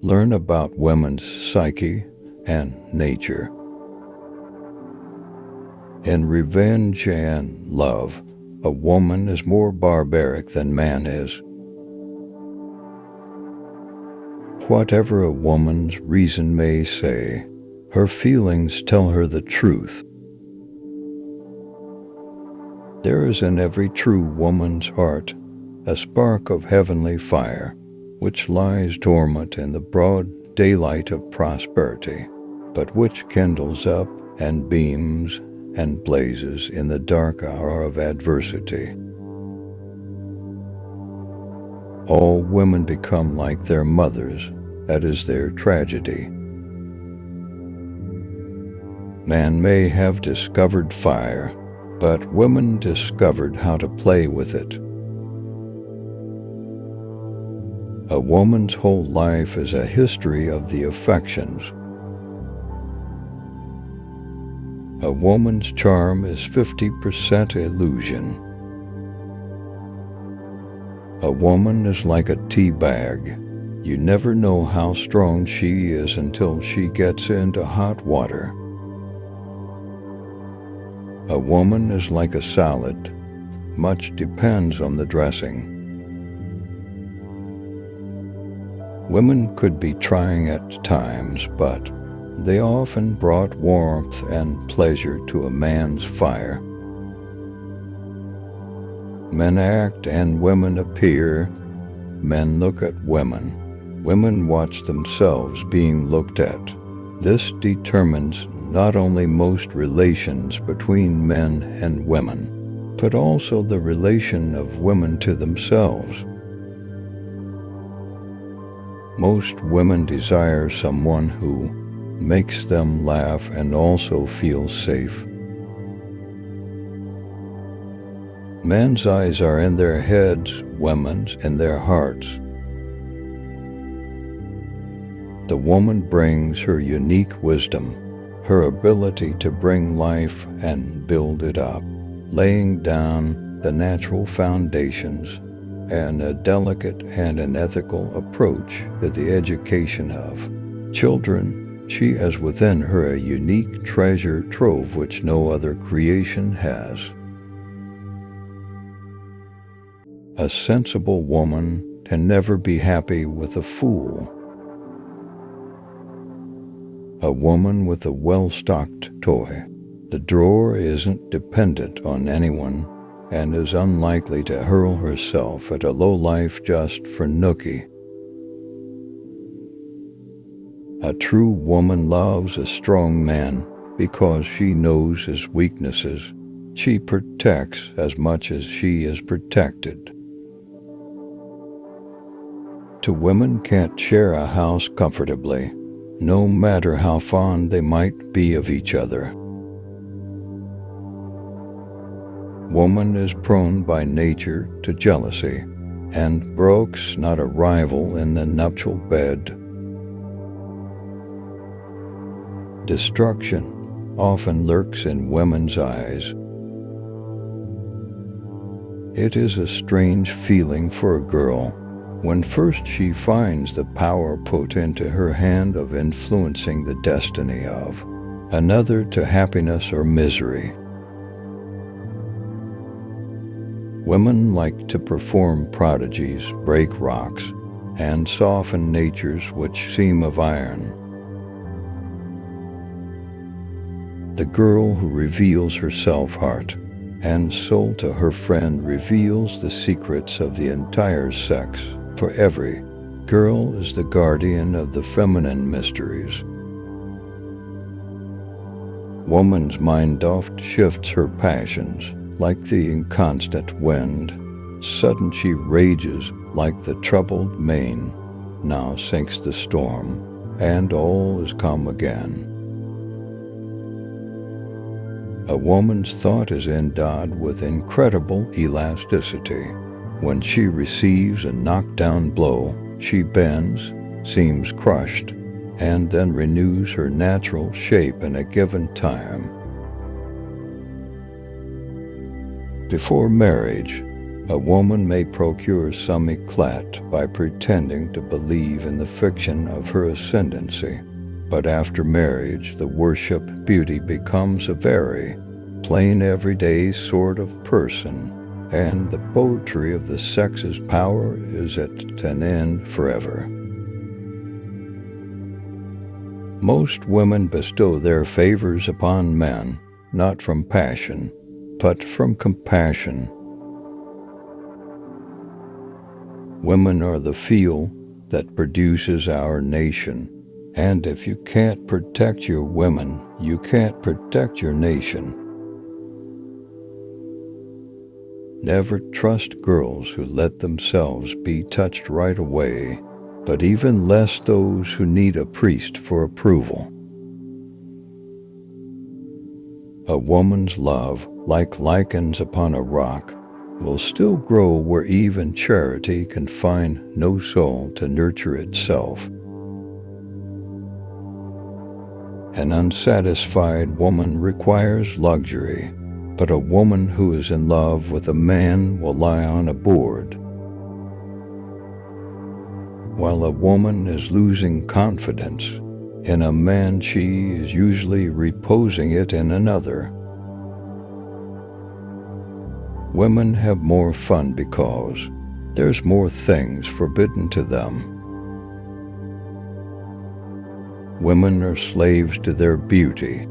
Learn about women's psyche and nature. In revenge and love, a woman is more barbaric than man is. Whatever a woman's reason may say, her feelings tell her the truth. There is in every true woman's heart a spark of heavenly fire, which lies dormant in the broad daylight of prosperity, but which kindles up and beams and blazes in the dark hour of adversity. All women become like their mothers. That is their tragedy. Man may have discovered fire, but women discovered how to play with it. A woman's whole life is a history of the affections. A woman's charm is 50% illusion. A woman is like a tea bag. You never know how strong she is until she gets into hot water. A woman is like a salad. Much depends on the dressing. Women could be trying at times, but they often brought warmth and pleasure to a man's fire. Men act and women appear. Men look at women. Women watch themselves being looked at. This determines not only most relations between men and women, but also the relation of women to themselves. Most women desire someone who makes them laugh and also feel safe. Men's eyes are in their heads, women's in their hearts. The woman brings her unique wisdom, her ability to bring life and build it up, laying down the natural foundations and a delicate and an ethical approach to the education of children. She has within her a unique treasure trove which no other creation has. A sensible woman can never be happy with a fool. A woman with a well-stocked toy. The drawer isn't dependent on anyone and is unlikely to hurl herself at a lowlife just for nookie. A true woman loves a strong man because she knows his weaknesses. She protects as much as she is protected. Two women can't share a house comfortably, no matter how fond they might be of each other. Woman is prone by nature to jealousy, and brook's not a rival in the nuptial bed. Destruction often lurks in women's eyes. It is a strange feeling for a girl when first she finds the power put into her hand of influencing the destiny of another to happiness or misery. Women like to perform prodigies, break rocks, and soften natures which seem of iron. The girl who reveals her self-heart and soul to her friend reveals the secrets of the entire sex. For every girl is the guardian of the feminine mysteries. Woman's mind oft shifts her passions like the inconstant wind. Sudden she rages like the troubled main. Now sinks the storm, and all is calm again. A woman's thought is endowed with incredible elasticity. When she receives a knockdown blow, she bends, seems crushed, and then renews her natural shape in a given time. Before marriage, A woman may procure some eclat by pretending to believe in the fiction of her ascendancy, but after marriage the worship beauty becomes a very plain everyday sort of person, and the poetry of the sex's power is at an end forever. Most women bestow their favors upon men, not from passion, but from compassion. Women are the fuel that produces our nation, and if you can't protect your women, you can't protect your nation. Never trust girls who let themselves be touched right away, but even less those who need a priest for approval. A woman's love, like lichens upon a rock, will still grow where even charity can find no soul to nurture itself. An unsatisfied woman requires luxury, but a woman who is in love with a man will lie on a board. While a woman is losing confidence in a man, she is usually reposing it in another. Women have more fun because there's more things forbidden to them. Women are slaves to their beauty,